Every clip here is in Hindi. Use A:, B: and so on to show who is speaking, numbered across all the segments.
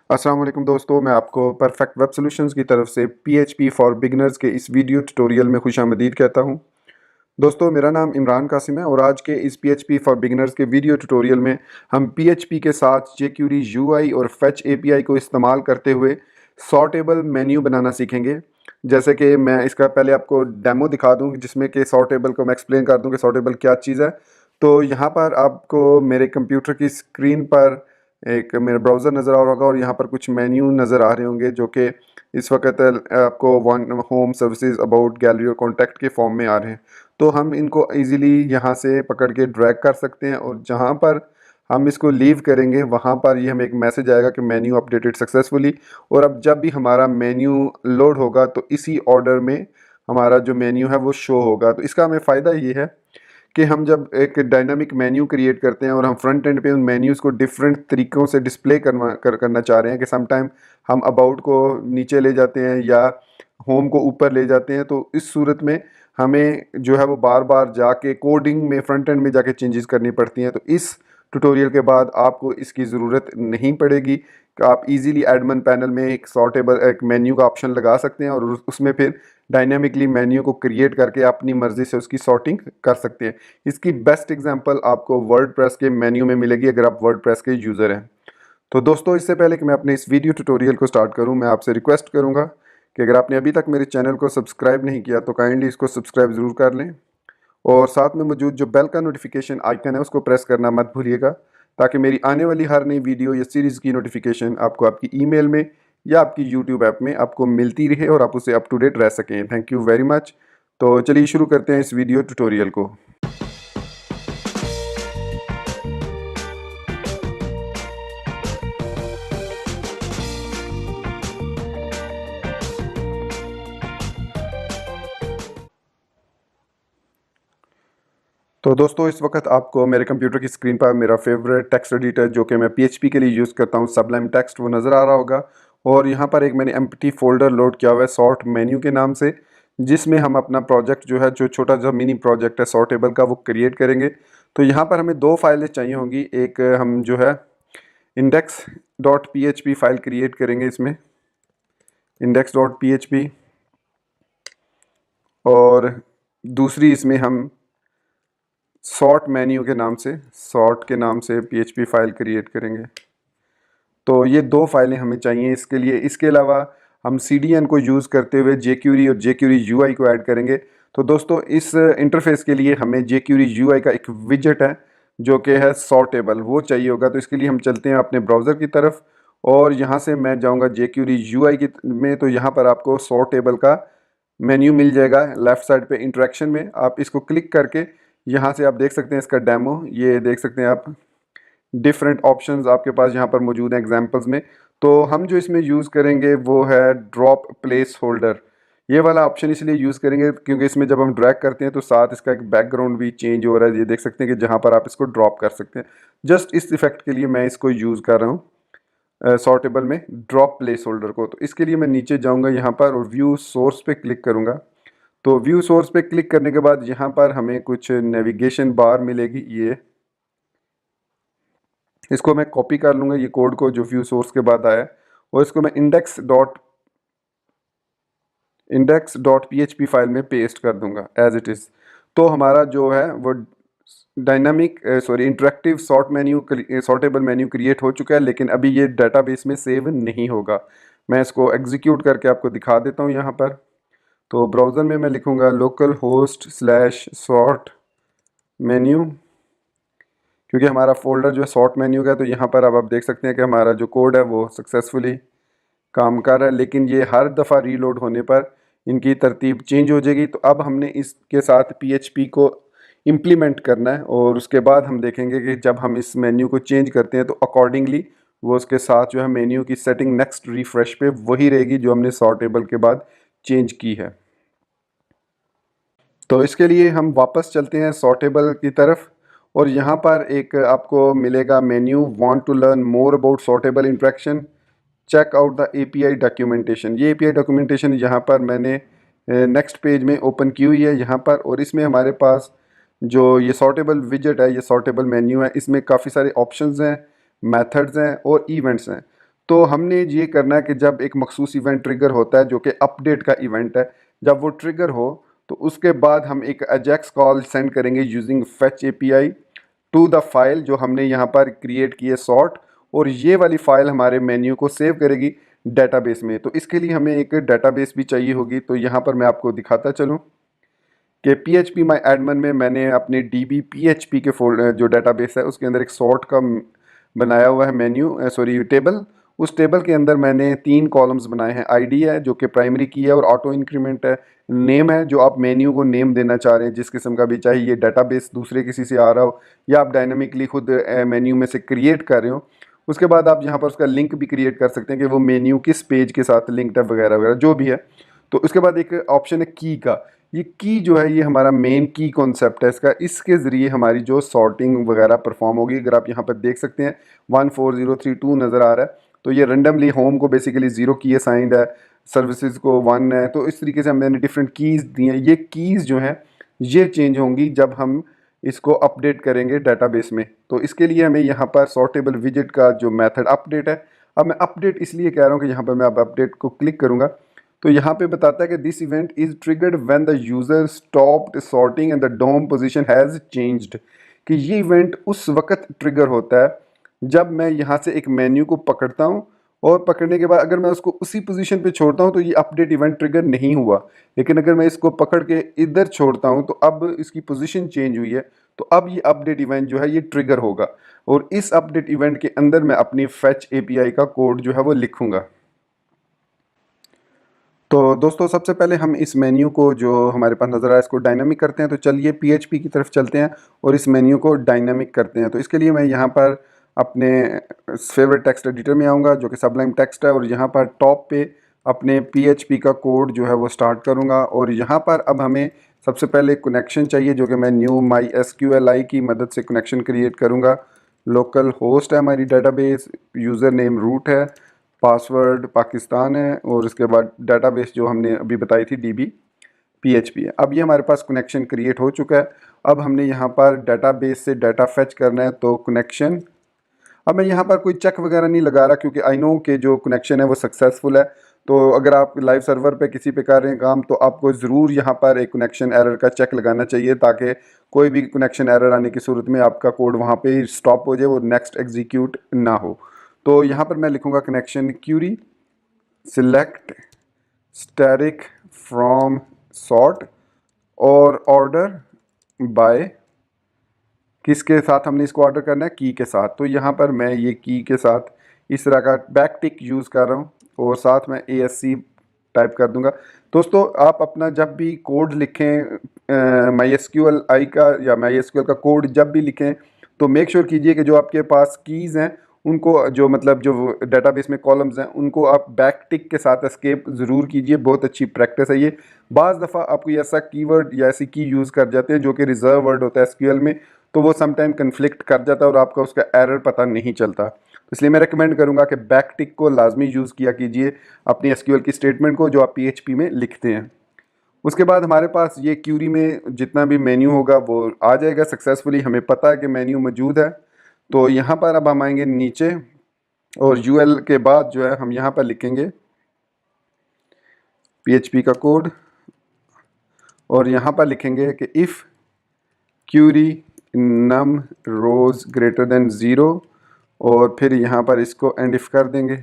A: अस्सलाम वालेकुम दोस्तों, मैं आपको परफेक्ट वेब सॉल्यूशंस की तरफ से पीएचपी फॉर बिगिनर्स के इस वीडियो ट्यूटोरियल में खुशामदीद कहता हूं। दोस्तों, मेरा नाम इमरान कासिम है और आज के इस पीएचपी फॉर बिगिनर्स के वीडियो ट्यूटोरियल में हम पीएचपी के साथ jQuery यूआई और फेच एपीआई को इस्तेमाल करते हुए सॉर्टेबल मेन्यू बनाना सीखेंगे। जैसे कि मैं इसका पहले आपको डेमो दिखा दूं जिसमें कि सॉर्टेबल को मैं एक्सप्लेन कर दूं कि सॉर्टेबल क्या चीज़ है। तो यहाँ पर आपको मेरे कंप्यूटर की स्क्रीन पर एक मेरा ब्राउज़र नज़र आ रहा होगा और यहाँ पर कुछ मेन्यू नज़र आ रहे होंगे जो कि इस वक्त आपको one home services about gallery और कॉन्टैक्ट के फॉर्म में आ रहे हैं। तो हम इनको इजीली यहाँ से पकड़ के ड्रैग कर सकते हैं और जहाँ पर हम इसको लीव करेंगे वहाँ पर ये हमें एक मैसेज आएगा कि मेन्यू अपडेटेड सक्सेसफुली। और अब जब भी हमारा मेन्यू लोड होगा तो इसी ऑर्डर में हमारा जो मेन्यू है वो शो होगा। तो इसका हमें फ़ायदा ये है कि हम जब एक डायनामिक मेन्यू क्रिएट करते हैं और हम फ्रंट एंड पे उन मेन्यूज़ को डिफरेंट तरीक़ों से डिस्प्ले करना चाह रहे हैं कि सम टाइम हम अबाउट को नीचे ले जाते हैं या होम को ऊपर ले जाते हैं, तो इस सूरत में हमें जो है वो बार बार जाके कोडिंग में फ्रंट एंड में जाके चेंजेस करनी पड़ती हैं। तो इस ट्यूटोरियल के बाद आपको इसकी ज़रूरत नहीं पड़ेगी कि आप इजीली एडमिन पैनल में एक सॉर्टेबल एक मेन्यू का ऑप्शन लगा सकते हैं और उसमें फिर डायनेमिकली मेन्यू को क्रिएट करके अपनी मर्ज़ी से उसकी सॉर्टिंग कर सकते हैं। इसकी बेस्ट एग्जांपल आपको वर्डप्रेस के मेन्यू में मिलेगी अगर आप वर्डप्रेस के यूज़र हैं। तो दोस्तों, इससे पहले कि मैं अपने इस वीडियो ट्यूटोरियल को स्टार्ट करूं, मैं आपसे रिक्वेस्ट करूंगा कि अगर आपने अभी तक मेरे चैनल को सब्सक्राइब नहीं किया तो काइंडली इसको सब्सक्राइब ज़रूर कर लें और साथ में मौजूद जो बेल का नोटिफिकेशन आइकन है उसको प्रेस करना मत भूलिएगा, ताकि मेरी आने वाली हर नई वीडियो या सीरीज़ की नोटिफिकेशन आपको आपकी ईमेल में या आपकी यूट्यूब ऐप में आपको मिलती रहे और आप उससे अप टू डेट रह सकें। Thank you very much. तो चलिए शुरू करते हैं इस वीडियो ट्यूटोरियल को। तो दोस्तों, इस वक्त आपको मेरे कंप्यूटर की स्क्रीन पर मेरा फेवरेट टेक्स्ट एडिटर जो कि मैं पीएचपी के लिए यूज़ करता हूँ, सबलाइम टेक्स्ट, वो नज़र आ रहा होगा। और यहाँ पर एक मैंने एम्प्टी फोल्डर लोड किया हुआ है सॉर्ट मेन्यू के नाम से, जिसमें हम अपना प्रोजेक्ट जो है, जो छोटा सा मिनी प्रोजेक्ट है सॉर्टेबल का, वो क्रिएट करेंगे। तो यहाँ पर हमें दो फाइलें चाहिए होंगी। एक हम जो है index dot P H P file create करेंगे इसमें, index dot P H P, और दूसरी इसमें हम सॉर्ट मेन्यू के नाम से, सॉर्ट के नाम से पीएचपी फाइल क्रिएट करेंगे। तो ये दो फाइलें हमें चाहिए इसके लिए। इसके अलावा हम CDN को यूज़ करते हुए jQuery और jQuery UI को ऐड करेंगे। तो दोस्तों, इस इंटरफेस के लिए हमें jQuery UI का एक विजेट है जो कि है सॉर्टेबल, वो चाहिए होगा। तो इसके लिए हम चलते हैं अपने ब्राउज़र की तरफ और यहाँ से मैं जाऊँगा jQuery UI की में। तो यहाँ पर आपको सॉर्टेबल का मेन्यू मिल जाएगा लेफ़्ट साइड पे इंटरेक्शन में। आप इसको क्लिक करके यहाँ से आप देख सकते हैं इसका डेमो, ये देख सकते हैं आप, डिफरेंट ऑप्शंस आपके पास यहाँ पर मौजूद हैं एग्जांपल्स में। तो हम जो इसमें यूज़ करेंगे वो है ड्रॉप प्लेस होल्डर। ये वाला ऑप्शन इसलिए यूज़ करेंगे क्योंकि इसमें जब हम ड्रैग करते हैं तो साथ इसका एक बैकग्राउंड भी चेंज हो रहा है। ये देख सकते हैं कि जहाँ पर आप इसको ड्रॉप कर सकते हैं। जस्ट इस इफेक्ट के लिए मैं इसको यूज़ कर रहा हूँ सॉर्टेबल में ड्रॉप प्लेस होल्डर को। तो इसके लिए मैं नीचे जाऊँगा यहाँ पर और व्यू सोर्स पे क्लिक करूँगा। तो व्यू सोर्स पे क्लिक करने के बाद यहाँ पर हमें कुछ नेविगेशन बार मिलेगी। ये इसको मैं कॉपी कर लूँगा, ये कोड को जो व्यू सोर्स के बाद आया है, और इसको मैं इंडेक्स डॉट पीएचपी फाइल में पेस्ट कर दूंगा एज इट इज़। तो हमारा जो है वो डायनामिक इंटरेक्टिव सॉर्टेबल मेन्यू क्रिएट हो चुका है, लेकिन अभी ये डाटाबेस में सेव नहीं होगा। मैं इसको एग्जीक्यूट करके आपको दिखा देता हूँ यहाँ पर। तो ब्राउज़र में मैं लिखूँगा local host slash sort menu, क्योंकि हमारा फोल्डर जो है सॉर्ट मेन्यू का है। तो यहाँ पर अब आप देख सकते हैं कि हमारा जो कोड है वो सक्सेसफुली काम कर रहा है, लेकिन ये हर दफ़ा रीलोड होने पर इनकी तरतीब चेंज हो जाएगी। तो अब हमने इसके साथ पीएचपी को इम्प्लीमेंट करना है और उसके बाद हम देखेंगे कि जब हम इस मेन्यू को चेंज करते हैं तो अकॉर्डिंगली वो उसके साथ जो है मेन्यू की सेटिंग नेक्स्ट रिफ्रेश पे वही रहेगी जो हमने सॉर्टेबल के बाद चेंज की है। तो इसके लिए हम वापस चलते हैं सॉर्टेबल की तरफ और यहाँ पर एक आपको मिलेगा menu, want to learn more about sortable interaction, check out the API documentation. ये एपीआई डॉक्यूमेंटेशन यहाँ पर मैंने नेक्स्ट पेज में ओपन की हुई है यहाँ पर, और इसमें हमारे पास जो ये सॉर्टेबल विजेट है, ये सॉर्टेबल मेन्यू है, इसमें काफ़ी सारे ऑप्शंस हैं, मेथड्स हैं और इवेंट्स हैं। तो हमने ये करना है कि जब एक मखसूस इवेंट ट्रिगर होता है जो कि अपडेट का इवेंट है, जब वो ट्रिगर हो तो उसके बाद हम एक अजैक्स कॉल सेंड करेंगे using fetch API to the file जो हमने यहाँ पर क्रिएट की है सॉर्ट, और ये वाली फाइल हमारे मेन्यू को सेव करेगी डेटाबेस में। तो इसके लिए हमें एक डेटाबेस भी चाहिए होगी। तो यहाँ पर मैं आपको दिखाता चलूँ कि PHP माई एडमिन में मैंने अपने DB PHP के फोल्डर जो डेटाबेस है उसके अंदर एक सॉर्ट का बनाया हुआ है मेन्यू सॉरी टेबल। उस टेबल के अंदर मैंने 3 कॉलम्स बनाए हैं। आईडी है जो कि प्राइमरी की है और ऑटो इंक्रीमेंट है। नेम है जो आप मेन्यू को नेम देना चाह रहे हैं जिस किस्म का भी, चाहे ये डेटाबेस दूसरे किसी से आ रहा हो या आप डायनामिकली खुद मेन्यू में से क्रिएट कर रहे हो। उसके बाद आप यहाँ पर उसका लिंक भी क्रिएट कर सकते हैं कि वो मेन्यू किस पेज के साथ लिंक्ड है वगैरह वगैरह जो भी है। तो उसके बाद एक ऑप्शन है की का। ये की जो है ये हमारा मेन की कॉन्सेप्ट है इसका। इसके ज़रिए हमारी जो सॉर्टिंग वगैरह परफॉर्म होगी। अगर आप यहाँ पर देख सकते हैं 14032 नज़र आ रहा है, तो ये रैंडमली होम को बेसिकली 0 की असाइंड है, सर्विसेज को 1 है। तो इस तरीके से मैंने डिफरेंट कीज़ दी हैं। ये कीज़ जो हैं ये चेंज होंगी जब हम इसको अपडेट करेंगे डेटाबेस में। तो इसके लिए हमें यहाँ पर सॉर्टेबल विजिट का जो मेथड अपडेट है, अब मैं अपडेट इसलिए कह रहा हूँ कि यहाँ पर मैं अब अपडेट को क्लिक करूँगा तो यहाँ पे बताता है कि this event is triggered when the user stopped sorting and the DOM position has changed. कि ये इवेंट उस वक्त ट्रिगर होता है जब मैं यहाँ से एक मेन्यू को पकड़ता हूँ और पकड़ने के बाद अगर मैं उसको उसी पोजीशन पे छोड़ता हूँ तो ये अपडेट इवेंट ट्रिगर नहीं हुआ। लेकिन अगर मैं इसको पकड़ के इधर छोड़ता हूँ तो अब इसकी पोजीशन चेंज हुई है, तो अब ये अपडेट इवेंट जो है ये ट्रिगर होगा। और इस अपडेट इवेंट के अंदर मैं अपनी फेच एपीआई का कोड जो है वो लिखूंगा। तो दोस्तों सबसे पहले हम इस मेन्यू को जो हमारे पास नज़र आया इसको डायनामिक करते हैं। तो चलिए PHP की तरफ चलते हैं और इस मेन्यू को डायनामिक करते हैं। तो इसके लिए मैं यहाँ पर अपने फेवरेट टेक्स्ट एडिटर में आऊँगा जो कि सबलाइम टेक्स्ट है, और यहाँ पर टॉप पे अपने PHP का कोड जो है वो स्टार्ट करूँगा। और यहाँ पर अब हमें सबसे पहले कनेक्शन चाहिए जो कि मैं न्यू MySQLi की मदद से कनेक्शन क्रिएट करूँगा। लोकल होस्ट है हमारी डेटाबेस, यूज़र नेम रूट है, पासवर्ड पाकिस्तान है, और उसके बाद डेटाबेस जो हमने अभी बताई थी DB PHP है। अब ये हमारे पास कनेक्शन क्रिएट हो चुका है। अब हमने यहाँ पर डेटाबेस से डाटा फेच करना है तो कनेक्शन। अब मैं यहाँ पर कोई चेक वगैरह नहीं लगा रहा क्योंकि आई नो कि जो कनेक्शन है वो सक्सेसफुल है। तो अगर आप लाइव सर्वर पे किसी पे कर रहे हैं काम तो आपको ज़रूर यहाँ पर एक कनेक्शन एरर का चेक लगाना चाहिए ताकि कोई भी कनेक्शन एरर आने की सूरत में आपका कोड वहाँ पे स्टॉप हो जाए और नेक्स्ट एग्जीक्यूट ना हो। तो यहाँ पर मैं लिखूँगा connection query select static from sort और ऑर्डर बाय, किसके साथ हमने इसको ऑर्डर करना है, की के साथ। तो यहाँ पर मैं ये की के साथ इस तरह का बैक टिक यूज़ कर रहा हूँ और साथ में ASC टाइप कर दूंगा। दोस्तों आप अपना जब भी कोड लिखें MySQLi का या MySQL का कोड जब भी लिखें तो मेक श्योर कीजिए कि जो आपके पास कीज़ हैं उनको जो मतलब जो डेटाबेस में कॉलम्स हैं उनको आप बैक टिक के साथ एस्केप ज़रूर कीजिए। बहुत अच्छी प्रैक्टिस है ये। बाज़ दफ़ा आपको ऐसा कीवर्ड या ऐसी की यूज़ कर जाते हैं जो कि रिजर्व वर्ड होता है SQL में, तो वो समटाइम कन्फ्लिक्ट कर जाता है और आपका उसका एरर पता नहीं चलता। तो इसलिए मैं रेकमेंड करूँगा कि बैक टिक को लाजमी यूज़ किया कीजिए अपनी SQL की स्टेटमेंट को जो आप PHP में लिखते हैं। उसके बाद हमारे पास ये क्यूरी में जितना भी मेन्यू होगा वो आ जाएगा सक्सेसफुली। हमें पता है कि मेन्यू मौजूद है। तो यहाँ पर अब हम आएंगे नीचे और UL के बाद जो है हम यहाँ पर लिखेंगे PHP का कोड और यहाँ पर लिखेंगे कि if query num rows greater than 0 और फिर यहाँ पर इसको एंड इफ कर देंगे।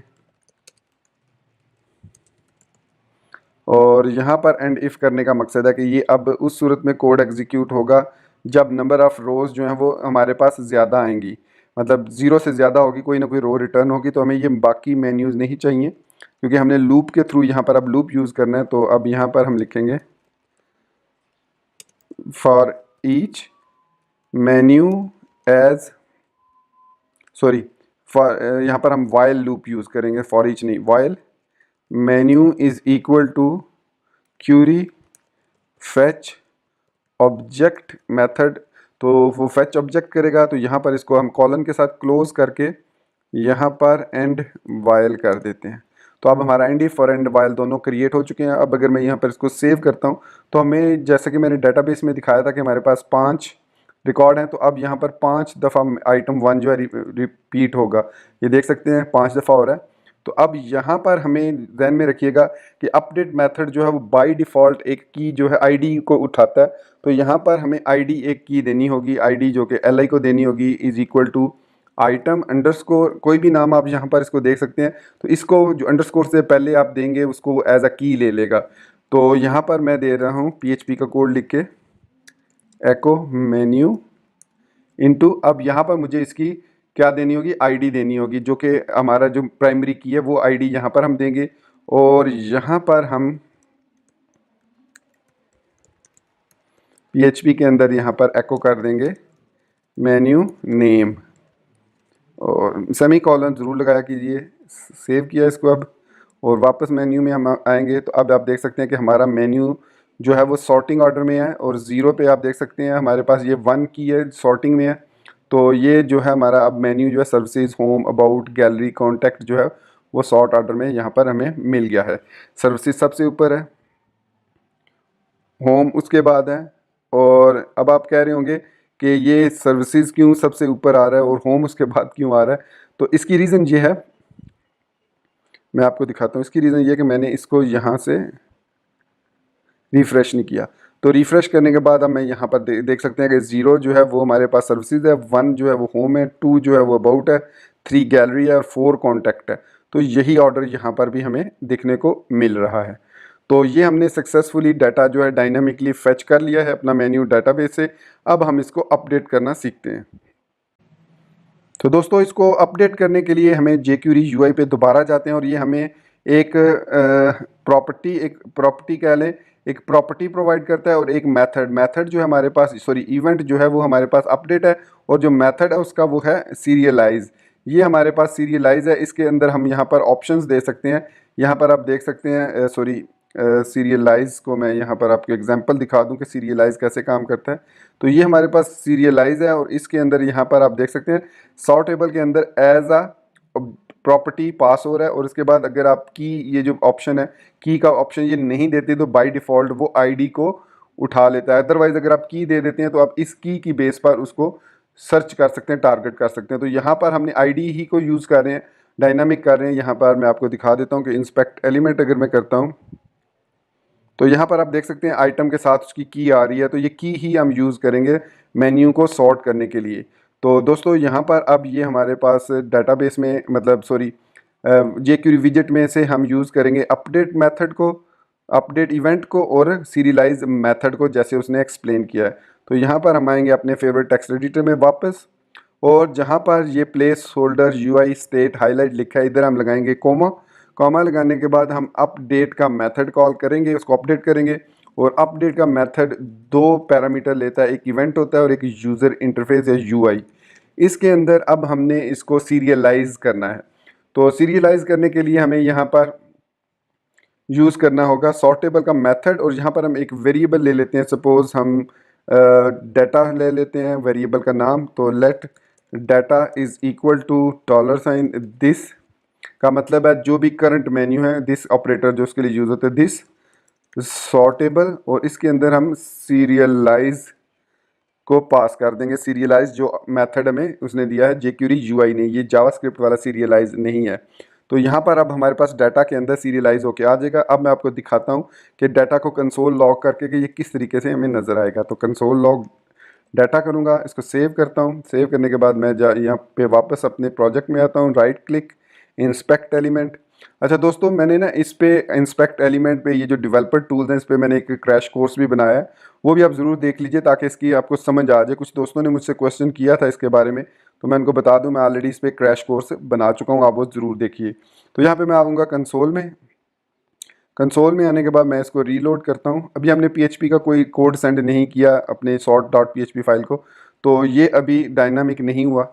A: और यहाँ पर एंड इफ़ करने का मकसद है कि ये अब उस सूरत में कोड एग्जीक्यूट होगा जब नंबर ऑफ़ रोज़ जो हैं वो हमारे पास ज़्यादा आएंगी, मतलब 0 से ज़्यादा होगी, कोई ना कोई रो रिटर्न होगी। तो हमें ये बाकी मेन्यूज़ नहीं चाहिए क्योंकि हमने लूप के थ्रू यहाँ पर अब लूप यूज़ करना है। तो अब यहाँ पर हम लिखेंगे for each menu as sorry for यहाँ पर हम वाइल लूप यूज़ करेंगे, फॉर ईच नहीं, while menu is equal to query fetch object method. तो वो फेच ऑब्जेक्ट करेगा तो यहाँ पर इसको हम कॉलन के साथ क्लोज करके यहाँ पर एंड वाइल कर देते हैं। तो अब हमारा एंड इफ और एंड वाइल दोनों क्रिएट हो चुके हैं। अब अगर मैं यहाँ पर इसको सेव करता हूँ तो हमें जैसे कि मैंने डेटाबेस में दिखाया था कि हमारे पास 5 रिकॉर्ड हैं। तो अब यहाँ पर 5 दफ़ा आइटम 1 जो है रिपीट होगा। ये देख सकते हैं 5 दफ़ा हो रहा है। तो अब यहाँ पर हमें ध्यान में रखिएगा कि अपडेट मेथड जो है वो बाय डिफ़ॉल्ट एक की जो है आईडी को उठाता है। तो यहाँ पर हमें आईडी एक की देनी होगी, आईडी जो कि एल आई को देनी होगी is equal to item underscore, कोई भी नाम आप यहाँ पर इसको देख सकते हैं। तो इसको जो अंडरस्कोर से पहले आप देंगे उसको वो एज अ की ले लेगा। तो यहाँ पर मैं दे रहा हूँ PHP का कोड लिख के एको मेन्यू इनटू, अब यहाँ पर मुझे इसकी क्या देनी होगी, आईडी देनी होगी, जो कि हमारा जो प्राइमरी की है वो आईडी यहाँ पर हम देंगे। और यहाँ पर हम PHP के अंदर यहाँ पर एको कर देंगे मेन्यू नेम और सेमी कॉलन ज़रूर लगाया कीजिए। सेव किया इसको अब और वापस मेन्यू में हम आएंगे तो अब आप देख सकते हैं कि हमारा मेन्यू जो है वो सॉर्टिंग ऑर्डर में है और ज़ीरो पे आप देख सकते हैं हमारे पास ये 1 की है, सॉर्टिंग में है। तो ये जो है हमारा अब मेन्यू जो है services, home, about, gallery, contact जो है वो सॉर्ट ऑर्डर में यहाँ पर हमें मिल गया है। सर्विसेज सबसे ऊपर है, होम उसके बाद है। और अब आप कह रहे होंगे कि ये सर्विसेज क्यों सबसे ऊपर आ रहा है और होम उसके बाद क्यों आ रहा है। तो इसकी रीज़न ये है, मैं आपको दिखाता हूँ। इसकी रीज़न ये है कि मैंने इसको यहाँ से रिफ़्रेश नहीं किया। तो रिफ़्रेश करने के बाद अब मैं यहाँ पर देख सकते हैं कि 0 जो है वो हमारे पास सर्विसेज है, 1 जो है वो होम है, 2 जो है वो अबाउट है, 3 गैलरी है और 4 कॉन्टैक्ट है। तो यही ऑर्डर यहाँ पर भी हमें देखने को मिल रहा है। तो ये हमने सक्सेसफुली डाटा जो है डायनामिकली फेच कर लिया है अपना मेन्यू डाटाबेस से। अब हम इसको अपडेट करना सीखते हैं। तो दोस्तों इसको अपडेट करने के लिए हमें jQuery UI पे दोबारा जाते हैं और ये हमें एक प्रॉपर्टी कह लें, एक प्रॉपर्टी प्रोवाइड करता है और एक मेथड जो है हमारे पास, सॉरी इवेंट जो है वो हमारे पास अपडेट है और जो मेथड है उसका वो है सीरियलाइज। ये हमारे पास सीरियलाइज है, इसके अंदर हम यहाँ पर ऑप्शंस दे सकते हैं। यहाँ पर आप देख सकते हैं, सॉरी सीरियलाइज को मैं यहाँ पर आपको एग्जांपल दिखा दूँ कि सीरियलाइज कैसे काम करता है। तो ये हमारे पास सीरियलाइज है और इसके अंदर यहाँ पर आप देख सकते हैं सॉर्टेबल के अंदर एज अ प्रॉपर्टी पास हो रहा है। और उसके बाद अगर आप की, ये जो ऑप्शन है की का ऑप्शन ये नहीं देते तो बाय डिफ़ॉल्ट वो आईडी को उठा लेता है। अदरवाइज़ अगर आप की दे देते हैं तो आप इस की बेस पर उसको सर्च कर सकते हैं, टारगेट कर सकते हैं। तो यहाँ पर हमने आईडी ही को यूज़ कर रहे हैं, डायनामिक कर रहे हैं। यहाँ पर मैं आपको दिखा देता हूँ कि इंस्पेक्ट एलिमेंट अगर मैं करता हूँ तो यहाँ पर आप देख सकते हैं आइटम के साथ उसकी की आ रही है। तो ये की ही हम यूज़ करेंगे मेन्यू को सॉर्ट करने के लिए। तो दोस्तों यहाँ पर अब ये हमारे पास डाटाबेस में, मतलब सॉरी jQuery विजेट में से हम यूज़ करेंगे अपडेट मेथड को, अपडेट इवेंट को और सीरियलाइज मेथड को, जैसे उसने एक्सप्लेन किया है। तो यहाँ पर हम आएंगे अपने फेवरेट टेक्स्ट एडिटर में वापस और जहाँ पर ये place holder UI state highlight लिखा है इधर हम लगाएंगे कॉमा लगाने के बाद हम अपडेट का मेथड कॉल करेंगे, उसको अपडेट करेंगे। और अपडेट का मेथड 2 पैरामीटर लेता है, एक इवेंट होता है और एक यूज़र इंटरफेस या UI। इसके अंदर अब हमने इसको सीरियलाइज करना है। तो सीरियलाइज करने के लिए हमें यहाँ पर यूज़ करना होगा सॉर्टेबल का मेथड और यहाँ पर हम एक वेरिएबल ले लेते हैं। सपोज़ हम डाटा ले लेते हैं, वेरिएबल का नाम। तो let data is equal to $, this का मतलब है जो भी करंट मेन्यू है, दिस ऑपरेटर जो उसके लिए यूज़ होता है, दिस सॉर्टेबल। और इसके अंदर हम सीरियलाइज को पास कर देंगे। सीरियलाइज जो मेथड हमें उसने दिया है jQuery UI ने, ये जावास्क्रिप्ट वाला सीरियलाइज नहीं है। तो यहाँ पर अब हमारे पास डाटा के अंदर सीरियलाइज होके आ जाएगा। अब मैं आपको दिखाता हूँ कि डाटा को कंसोल लॉग करके कि ये किस तरीके से हमें नज़र आएगा। तो कंसोल लॉग डाटा करूँगा, इसको सेव करता हूँ। सेव करने के बाद मैं यहाँ पे वापस अपने प्रोजेक्ट में आता हूँ, राइट क्लिक, इंस्पेक्ट एलिमेंट। अच्छा दोस्तों, मैंने ना इस पे इंस्पेक्ट एलिमेंट पे ये जो डेवलपर टूल्स हैं इस पे मैंने एक क्रैश कोर्स भी बनाया है, वो भी आप ज़रूर देख लीजिए ताकि इसकी आपको समझ आ जाए। कुछ दोस्तों ने मुझसे क्वेश्चन किया था इसके बारे में, तो मैं उनको बता दूं मैं ऑलरेडी इस पर क्रैश कोर्स बना चुका हूँ, आप वो ज़रूर देखिए। तो यहाँ पर मैं आऊँगा कंसोल में। कंसोल में आने के बाद मैं इसको रीलोड करता हूँ। अभी हमने PHP का कोई कोड सेंड नहीं किया अपने sort.php फाइल को, तो ये अभी डायनामिक नहीं हुआ।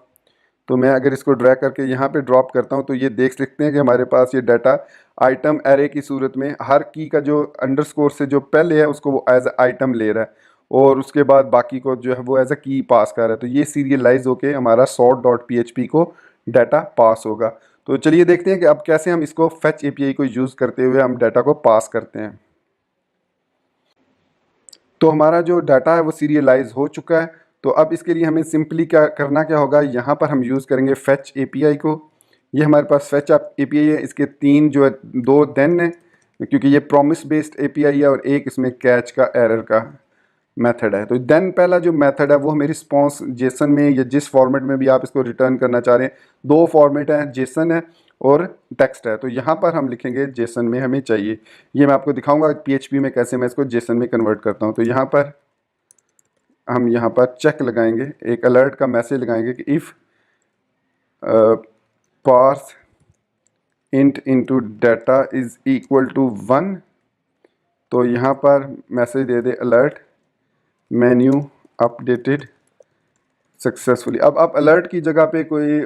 A: तो मैं अगर इसको ड्रैग करके यहाँ पे ड्रॉप करता हूँ तो ये देख सकते हैं कि हमारे पास ये डाटा आइटम एरे की सूरत में हर की का जो अंडरस्कोर से जो पहले है उसको वो एज आइटम ले रहा है और उसके बाद बाकी को जो है वो एज अ की पास कर रहा है। तो ये सीरियलाइज होके हमारा sort.php को डाटा पास होगा। तो चलिए देखते हैं कि अब कैसे हम इसको फेच API को यूज़ करते हुए हम डाटा को पास करते हैं। तो हमारा जो डाटा है वो सीरियलाइज हो चुका है। तो अब इसके लिए हमें सिंपली क्या होगा, यहाँ पर हम यूज़ करेंगे फेच API को। ये हमारे पास फेच API है, इसके 3 जो है 2 देन है क्योंकि ये प्रॉमिस बेस्ड API है और एक इसमें कैच का एरर का मेथड है। तो देन पहला जो मेथड है वो हमें रिस्पॉन्स जेसन में या जिस फॉर्मेट में भी आप इसको रिटर्न करना चाह रहे हैं, 2 फॉर्मेट है, जेसन है और टेक्स्ट है। तो यहाँ पर हम लिखेंगे जेसन में हमें चाहिए। ये मैं आपको दिखाऊंगा PHP में कैसे मैं इसको जेसन में कन्वर्ट करता हूँ। तो यहाँ पर हम यहाँ पर चेक लगाएंगे, एक अलर्ट का मैसेज लगाएंगे कि if parse int into data is equal to 1, तो यहाँ पर मैसेज दे दे अलर्ट मेन्यू अपडेटेड सक्सेसफुली। अब आप अलर्ट की जगह पे कोई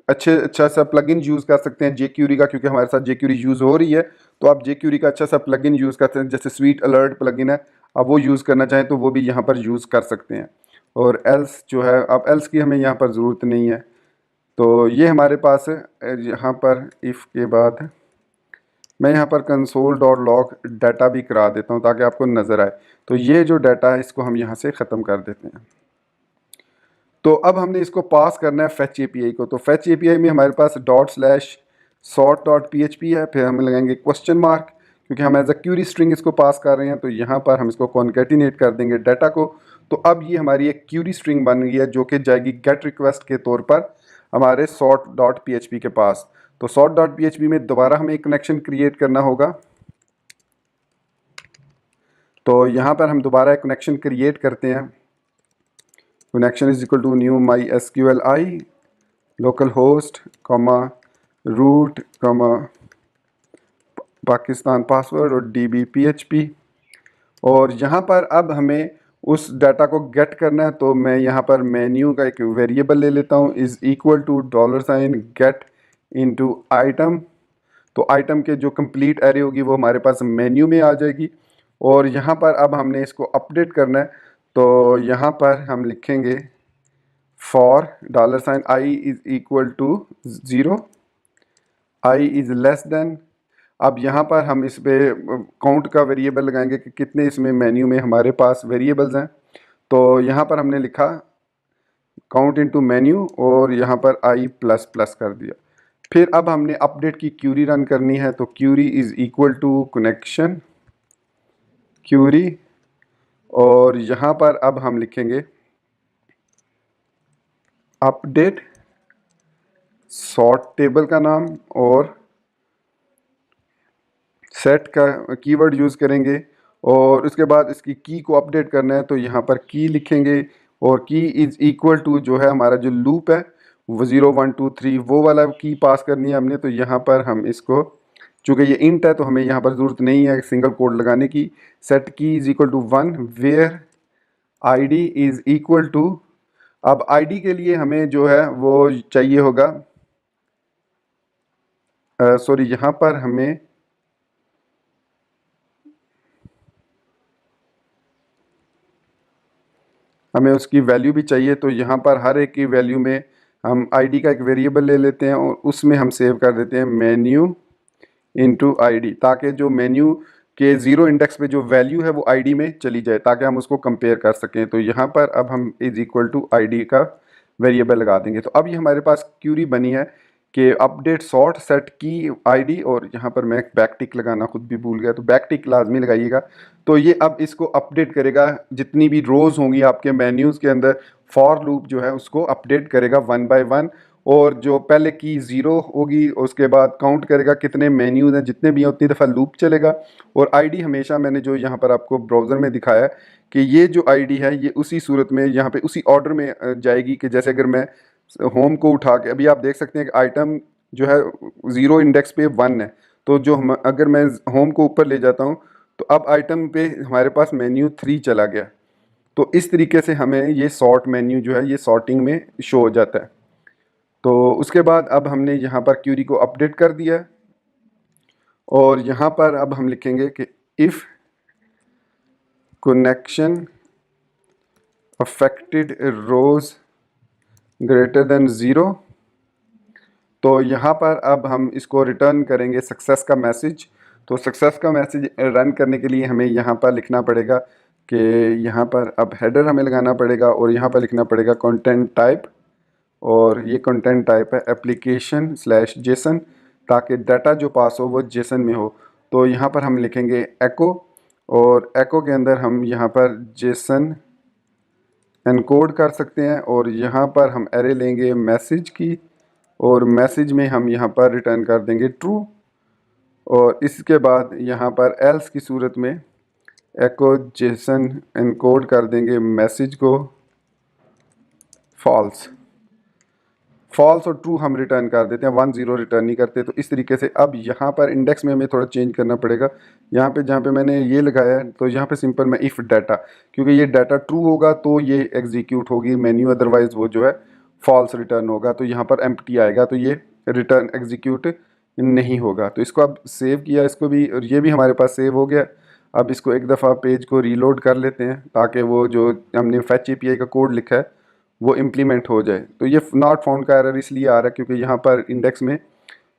A: अच्छा सा प्लगइन यूज़ कर सकते हैं jQuery का, क्योंकि हमारे साथ jQuery यूज़ हो रही है। तो आप jQuery का अच्छा सा प्लगइन यूज़ करते हैं, जैसे स्वीट अलर्ट प्लगइन है, आप वो यूज़ करना चाहें तो वो भी यहाँ पर यूज़ कर सकते हैं। और एल्स जो है, अब एल्स की हमें यहाँ पर ज़रूरत नहीं है। तो ये हमारे पास यहाँ पर इफ़ के बाद मैं यहाँ पर console.log डाटा भी करा देता हूँ ताकि आपको नज़र आए। तो ये जो डाटा है इसको हम यहाँ से ख़त्म कर देते हैं। तो अब हमने इसको पास करना है फेच API को। तो फेच API में हमारे पास ./sort.php है, फिर हम लगाएंगे क्वेश्चन मार्क क्योंकि हम एज अ क्यूरी स्ट्रिंग इसको पास कर रहे हैं। तो यहाँ पर हम इसको कॉन्केटिनेट कर देंगे डाटा को। तो अब ये हमारी एक क्यूरी स्ट्रिंग बन गई है जो कि जाएगी गेट रिक्वेस्ट के तौर पर हमारे sort.php के पास। तो sort.php में दोबारा हमें एक कनेक्शन क्रिएट करना होगा। तो यहाँ पर हम दोबारा एक कनेक्शन क्रिएट करते हैं। Connection is equal to new MySQLi local host root Pakistan password और DB PHP। और यहाँ पर अब हमें उस डाटा को गेट करना है। तो मैं यहाँ पर मेन्यू का एक वेरिएबल ले लेता हूँ, is equal to $get into item. तो आइटम के जो कंप्लीट एरे होगी वो हमारे पास मेन्यू में आ जाएगी। और यहाँ पर अब हमने इसको अपडेट करना है। तो यहाँ पर हम लिखेंगे for $i is equal to 0, i is less than. अब यहाँ पर हम इस पे काउंट का वेरिएबल लगाएंगे कि कितने इसमें मेन्यू में हमारे पास वेरिएबल्स हैं। तो यहाँ पर हमने लिखा काउंट इनटू मेन्यू और यहाँ पर i++ कर दिया। फिर अब हमने अपडेट की क्यूरी रन करनी है। तो query is equal to connection query और यहाँ पर अब हम लिखेंगे अपडेट सॉर्ट टेबल का नाम और सेट का कीवर्ड यूज़ करेंगे और उसके बाद इसकी की को अपडेट करना है। तो यहाँ पर की लिखेंगे और की इज़ इक्वल टू जो है हमारा जो लूप है वो 0 1 2 3 वो वाला की पास करनी है हमने। तो यहाँ पर हम इसको, चूँकि ये इंट है तो हमें यहाँ पर ज़रूरत नहीं है सिंगल कोड लगाने की। Set key is equal to 1 where ID is equal to, अब ID के लिए हमें जो है वो चाहिए होगा, सॉरी यहाँ पर हमें उसकी वैल्यू भी चाहिए। तो यहाँ पर हर एक की वैल्यू में हम ID का एक वेरिएबल ले लेते हैं और उसमें हम सेव कर देते हैं मेन्यू इनटू ID, ताकि जो मेन्यू के 0 इंडेक्स पे जो वैल्यू है वो ID में चली जाए ताकि हम उसको कंपेयर कर सकें। तो यहाँ पर अब हम इज़ इक्वल टू ID का वेरिएबल लगा देंगे। तो अब ये हमारे पास क्यूरी बनी है कि अपडेट सॉर्ट सेट की ID और यहाँ पर मैं बैक टिक लगाना खुद भी भूल गया, तो बैक टिक लाजमी लगाइएगा। तो ये अब इसको अपडेट करेगा, जितनी भी रोज़ होंगी आपके मेन्यूज़ के अंदर फॉर लूप जो है उसको अपडेट करेगा 1 बाय 1। और जो पहले की 0 होगी उसके बाद काउंट करेगा कितने मेन्यूज़ हैं, जितने भी हैं उतनी दफ़ा लूप चलेगा। और ID हमेशा मैंने जो यहाँ पर आपको ब्राउज़र में दिखाया है कि ये जो ID है ये उसी सूरत में यहाँ पे उसी ऑर्डर में जाएगी कि जैसे अगर मैं होम को उठा के, अभी आप देख सकते हैं कि आइटम जो है 0 इंडेक्स पे 1 है। तो जो हम अगर मैं होम को ऊपर ले जाता हूँ तो अब आइटम पे हमारे पास मेन्यू 3 चला गया। तो इस तरीके से हमें ये सॉर्ट मेन्यू जो है ये सॉर्टिंग में शो हो जाता है। तो उसके बाद अब हमने यहाँ पर क्यूरी को अपडेट कर दिया और यहाँ पर अब हम लिखेंगे कि if connection affected rows greater than 0, तो यहाँ पर अब हम इसको रिटर्न करेंगे सक्सेस का मैसेज। तो सक्सेस का मैसेज रन करने के लिए हमें यहाँ पर लिखना पड़ेगा कि यहाँ पर अब हेडर हमें लगाना पड़ेगा और यहाँ पर लिखना पड़ेगा कंटेंट टाइप और ये कंटेंट टाइप है एप्लीकेशन स्लैश जेसन, ताकि डाटा जो पास हो वो जेसन में हो। तो यहाँ पर हम लिखेंगे एको, और एको के अंदर हम यहाँ पर जेसन एनकोड कर सकते हैं, और यहाँ पर हम एरे लेंगे मैसेज की, और मैसेज में हम यहाँ पर रिटर्न कर देंगे ट्रू, और इसके बाद यहाँ पर एल्स की सूरत में एको जेसन एनकोड कर देंगे मैसेज को फॉल्स। फॉल्स और ट्रू हम रिटर्न कर देते हैं, 1 0 रिटर्न नहीं करते। तो इस तरीके से अब यहाँ पर इंडेक्स में हमें थोड़ा चेंज करना पड़ेगा। यहाँ पे जहाँ पे मैंने ये लगाया है, तो यहाँ पे सिंपल मैं इफ़ डाटा, क्योंकि ये डाटा ट्रू होगा तो ये एग्जीक्यूट होगी मेन्यू, अदरवाइज वो जो है फॉल्स रिटर्न होगा। तो यहाँ पर एम्प्टी आएगा, तो ये रिटर्न एग्जीक्यूट नहीं होगा। तो इसको अब सेव किया, इसको भी, और ये भी हमारे पास सेव हो गया। अब इसको एक दफ़ा पेज को रीलोड कर लेते हैं, ताकि वो जो हमने फैच एपीआई का कोड लिखा है वो इम्प्लीमेंट हो जाए। तो ये नॉट फाउंड का एरर इसलिए आ रहा है क्योंकि यहाँ पर इंडेक्स में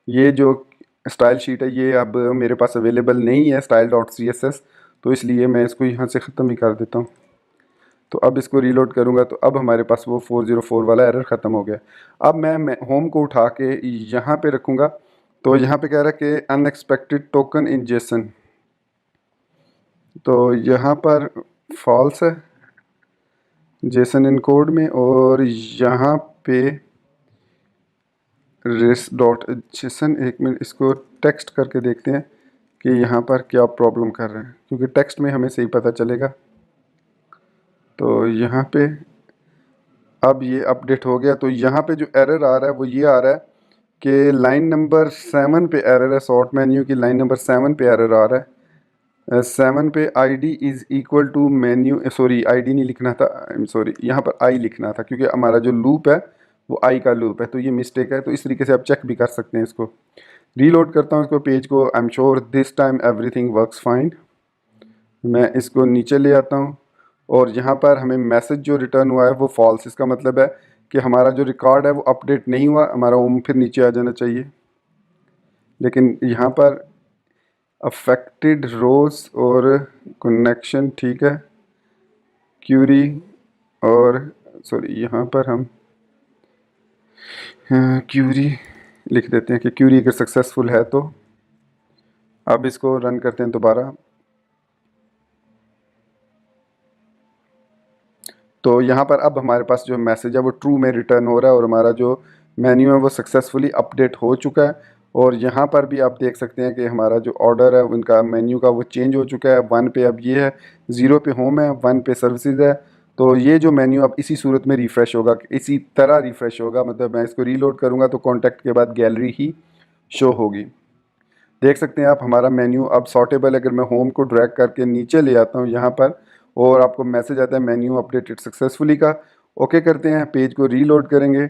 A: ये जो स्टाइल शीट है ये अब मेरे पास अवेलेबल नहीं है, style.css, तो इसलिए मैं इसको यहाँ से ख़त्म भी कर देता हूँ। तो अब इसको रीलोड करूँगा, तो अब हमारे पास वो 404 वाला एरर ख़त्म हो गया। अब मैं होम को उठा के यहाँ पे रखूँगा, तो यहाँ पे कह रहा है कि अनएक्सपेक्टेड टोकन इन जेसन, तो यहाँ पर फॉल्स है जेसन इनकोड में, और यहाँ पे रेस डॉट जेसन, एक मिनट इसको टेक्स्ट करके देखते हैं कि यहाँ पर क्या प्रॉब्लम कर रहे हैं, क्योंकि टेक्स्ट में हमें सही पता चलेगा। तो यहाँ पे अब ये अपडेट हो गया। तो यहाँ पे जो एरर आ रहा है वो ये आ रहा है कि लाइन नंबर 7 पे एरर है, सॉर्ट मेन्यू की लाइन नंबर 7 पे एरर आ रहा है। 7 पे ID is equal to menu, sorry ID नहीं लिखना था, सॉरी यहाँ पर I लिखना था, क्योंकि हमारा जो लूप है वो I का लूप है, तो ये मिस्टेक है। तो इस तरीके से आप चेक भी कर सकते हैं। इसको रीलोड करता हूँ इसको पेज को, I am sure this time everything works fine. मैं इसको नीचे ले आता हूँ, और यहाँ पर हमें मैसेज जो रिटर्न हुआ है वो फॉल्स। इसका मतलब है कि हमारा जो रिकॉर्ड है वो अपडेट नहीं हुआ, हमारा होम फिर नीचे आ जाना चाहिए। लेकिन यहाँ पर अफेक्टेड रोज और कनेक्शन ठीक है, क्यूरी, और सॉरी यहाँ पर हम क्यूरी लिख देते हैं कि क्यूरी अगर सक्सेसफुल है तो। अब इसको रन करते हैं दोबारा। तो यहाँ पर अब हमारे पास जो मैसेज है वो ट्रू में रिटर्न हो रहा है, और हमारा जो मेन्यू है वो सक्सेसफुली अपडेट हो चुका है। और यहाँ पर भी आप देख सकते हैं कि हमारा जो ऑर्डर है उनका मेन्यू का वो चेंज हो चुका है। 1 पे अब ये है, 0 पे होम है, 1 पे सर्विसेज है। तो ये जो मेन्यू अब इसी सूरत में रिफ़्रेश होगा, इसी तरह रिफ़्रेश होगा। मतलब मैं इसको रीलोड करूँगा तो कॉन्टैक्ट के बाद गैलरी ही शो होगी। देख सकते हैं आप हमारा मेन्यू अब सॉर्टेबल। अगर मैं होम को ड्रैग करके नीचे ले आता हूँ यहाँ पर, और आपको मैसेज आता है मेन्यू अपडेटेड सक्सेसफुली का, ओके करते हैं, पेज को रीलोड करेंगे,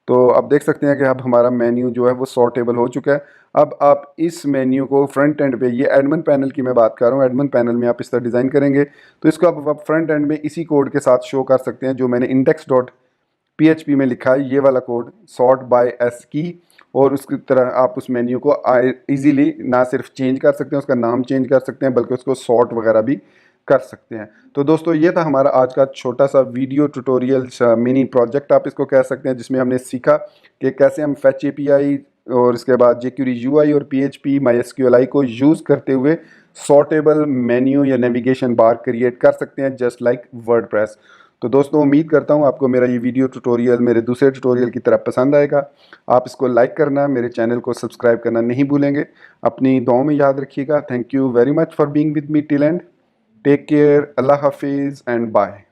A: तो आप देख सकते हैं कि अब हमारा मेन्यू जो है वो सॉर्टेबल हो चुका है। अब आप इस मेन्यू को फ्रंट एंड पे, ये एडमिन पैनल की मैं बात कर रहा हूँ, एडमिन पैनल में आप इस तरह डिज़ाइन करेंगे तो इसको आप फ्रंट एंड में इसी कोड के साथ शो कर सकते हैं जो मैंने index.php में लिखा है, ये वाला कोड सॉर्ट बाय एस की। और उसकी तरह आप उस मेन्यू को इजीली ना सिर्फ चेंज कर सकते हैं, उसका नाम चेंज कर सकते हैं, बल्कि उसको सॉर्ट वगैरह भी कर सकते हैं। तो दोस्तों ये था हमारा आज का छोटा सा वीडियो ट्यूटोरियल, मिनी प्रोजेक्ट आप इसको कह सकते हैं, जिसमें हमने सीखा कि कैसे हम फैच एपीआई और इसके बाद jQuery UI और PHP MySQLi को यूज़ करते हुए सॉर्टेबल मेन्यू या नेविगेशन बार क्रिएट कर सकते हैं, जस्ट लाइक वर्डप्रेस। तो दोस्तों उम्मीद करता हूँ आपको मेरा ये वीडियो ट्यूटोरियल मेरे दूसरे ट्यूटोरियल की तरह पसंद आएगा। आप इसको लाइक करना, मेरे चैनल को सब्सक्राइब करना नहीं भूलेंगे। अपनी दुआओं में याद रखिएगा। Thank you very much for being with me till end. Take care, अल्लाह हाफिज़ एंड बाय।